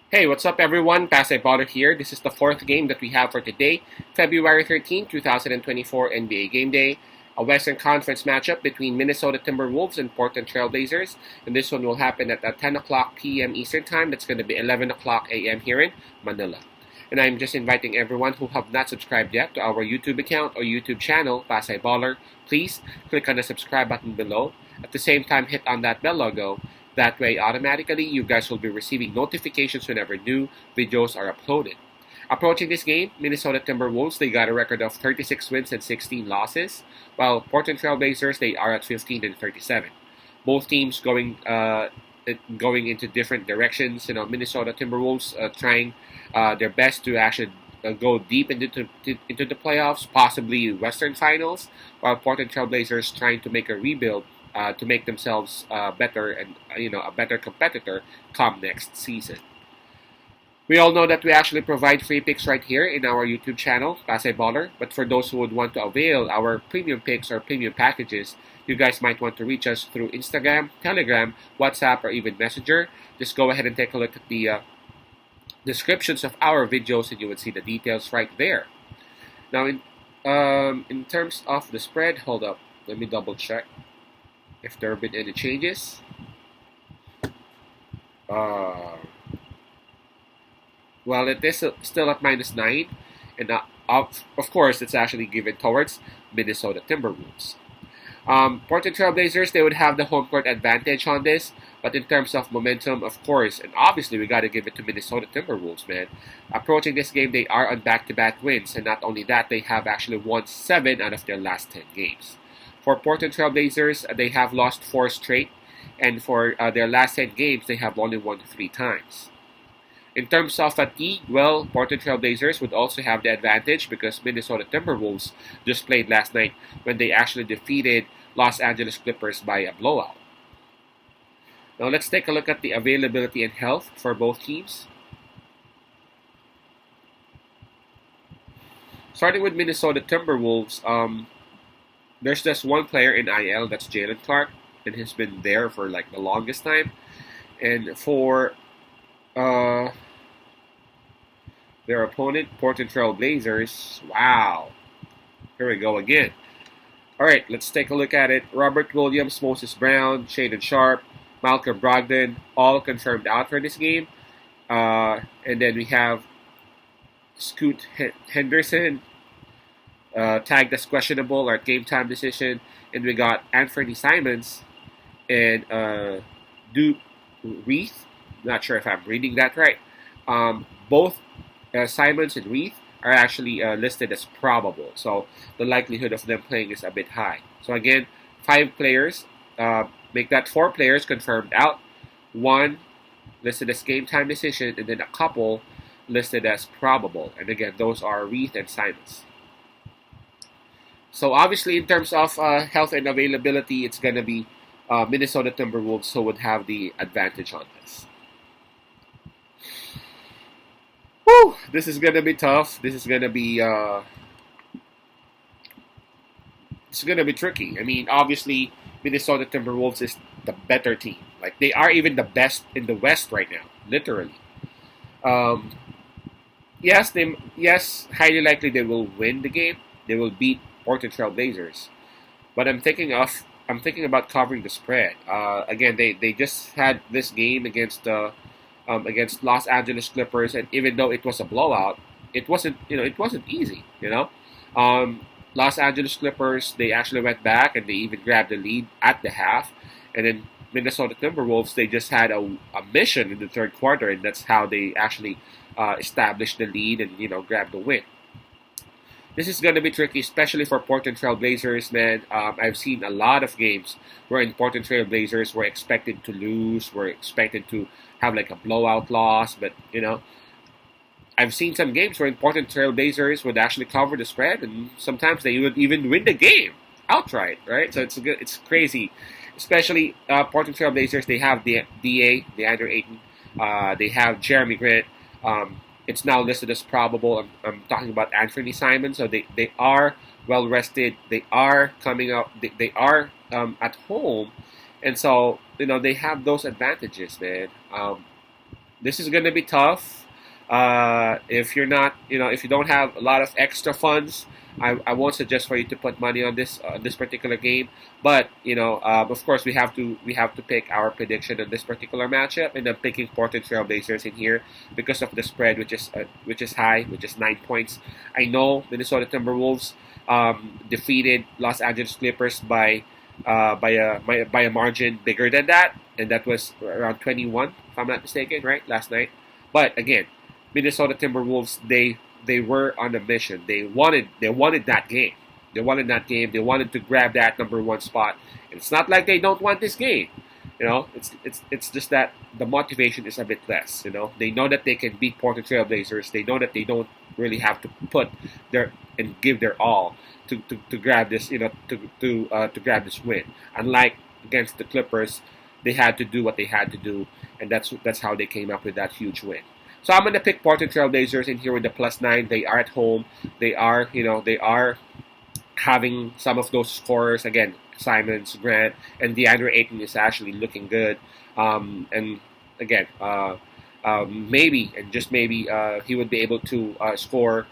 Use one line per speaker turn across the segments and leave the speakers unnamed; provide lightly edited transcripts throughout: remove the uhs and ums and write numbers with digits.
Hey, what's up everyone? Pasay Baller here. This is the fourth game that we have for today, February 13, 2024 NBA Game Day. A Western Conference matchup between Minnesota Timberwolves and Portland Trail Blazers. And this one will happen at 10 o'clock p.m. Eastern Time. That's going to be 11 o'clock a.m. here in Manila. And I'm just inviting everyone who have not subscribed yet to our YouTube account or YouTube channel, Pasay Baller. Please click on the subscribe button below. At the same time, hit on that bell logo. That way, automatically, you guys will be receiving notifications whenever new videos are uploaded. Approaching this game, Minnesota Timberwolves, they got a record of 36 wins and 16 losses, while Portland Trail Blazers, they are at 15 and 37. Both teams going into different directions. Minnesota Timberwolves trying their best to actually go deep into the playoffs, possibly Western Finals, while Portland Trail Blazers trying to make a rebuild to make themselves better and a better competitor come next season. We all know that we actually provide free picks right here in our YouTube channel, Pasay Baller. But for those who would want to avail our premium picks or premium packages, you guys might want to reach us through Instagram, Telegram, WhatsApp, or even Messenger. Just go ahead and take a look at the descriptions of our videos, and you would see the details right there. Now, in terms of the spread, hold up, let me double check if there have been any changes. Well, it is still at -9, and of course, it's actually given towards Minnesota Timberwolves. Portland Trail Blazers, they would have the home court advantage on this, but in terms of momentum, of course, and obviously, we got to give it to Minnesota Timberwolves, man. Approaching this game, they are on back-to-back wins, and not only that, they have actually won 7 out of their last 10 games. For Portland Trail Blazers, they have lost 4 straight, and for their last 10 games, they have only won 3 times. In terms of fatigue, well, Portland Trail Blazers would also have the advantage because Minnesota Timberwolves just played last night when they actually defeated Los Angeles Clippers by a blowout. Now let's take a look at the availability and health for both teams. Starting with Minnesota Timberwolves, there's just one player in IL, that's Jalen Clark, and he's been there for like the longest time. And for their opponent, Portland Trail Blazers, wow. Here we go again. Alright, let's take a look at it. Robert Williams, Moses Brown, Shaden Sharp, Malcolm Brogdon, all confirmed out for this game. And then we have Scoot Henderson, tagged as questionable or game time decision. And we got Anthony Simons and Duke Reith. Not sure if I'm reading that right. Both Simons and Reith are actually listed as probable. So the likelihood of them playing is a bit high. So again, 5 players. Make that 4 players confirmed out. 1 listed as game time decision, and then a couple listed as probable. And again, those are Reith and Simons. So obviously, in terms of health and availability, it's going to be Minnesota Timberwolves who would have the advantage on this. Whew, this is going to be tough. This is going to be tricky. I mean, obviously, Minnesota Timberwolves is the better team. Like, they are even the best in the West right now, literally. Yes, highly likely they will win the game. They will beat Portland Trail Blazers. But I'm thinking about covering the spread. Again, they just had this game against Los Angeles Clippers, and even though it was a blowout, it wasn't easy. Los Angeles Clippers, they actually went back and they even grabbed the lead at the half, and then Minnesota Timberwolves, they just had a mission in the third quarter, and that's how they actually established the lead and grabbed the win. This is going to be tricky, especially for Portland Trail Blazers, man. I've seen a lot of games where Portland Trail Blazers were expected to lose, were expected to have like a blowout loss, but I've seen some games where Portland Trail Blazers would actually cover the spread, and sometimes they would even win the game outright, right? So it's crazy, especially Portland Trail Blazers. They have the DeAndre Ayton, they have Jeremy Grant. It's now listed as probable. I'm talking about Anthony Simons. So they are well rested. They are coming up. They are at home, and so they have those advantages, man. this is gonna be tough. If you're not, if you don't have a lot of extra funds, I won't suggest for you to put money on this particular game. But of course, we have to pick our prediction on this particular matchup, and I'm picking Portland Trail Blazers in here because of the spread, which is high, which is 9 points. I know Minnesota Timberwolves defeated Los Angeles Clippers by a margin bigger than that, and that was around 21, if I'm not mistaken, right, last night. But again, Minnesota Timberwolves, they were on a mission. They wanted that game. They wanted that game. They wanted to grab that number one spot. And it's not like they don't want this game. It's just that the motivation is a bit less. They know that they can beat Portland Trail Blazers. They know that they don't really have to put their and give their all to grab this. To grab this win. Unlike against the Clippers, they had to do what they had to do, and that's how they came up with that huge win. So I'm gonna pick Portland Trail Blazers in here with the +9. They are at home. They are having some of those scorers again. Simons, Grant, and DeAndre Ayton is actually looking good. And again, maybe and just maybe he would be able to score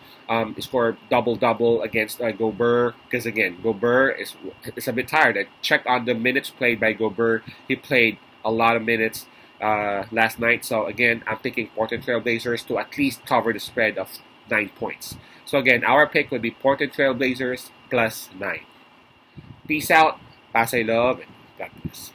double against Gobert, because again Gobert is a bit tired. I checked on the minutes played by Gobert. He played a lot of minutes last night. So again, I'm picking Portland Trail Blazers to at least cover the spread of 9 points. So again, our pick would be Portland Trail Blazers +9. Peace out. Pasay love and God bless.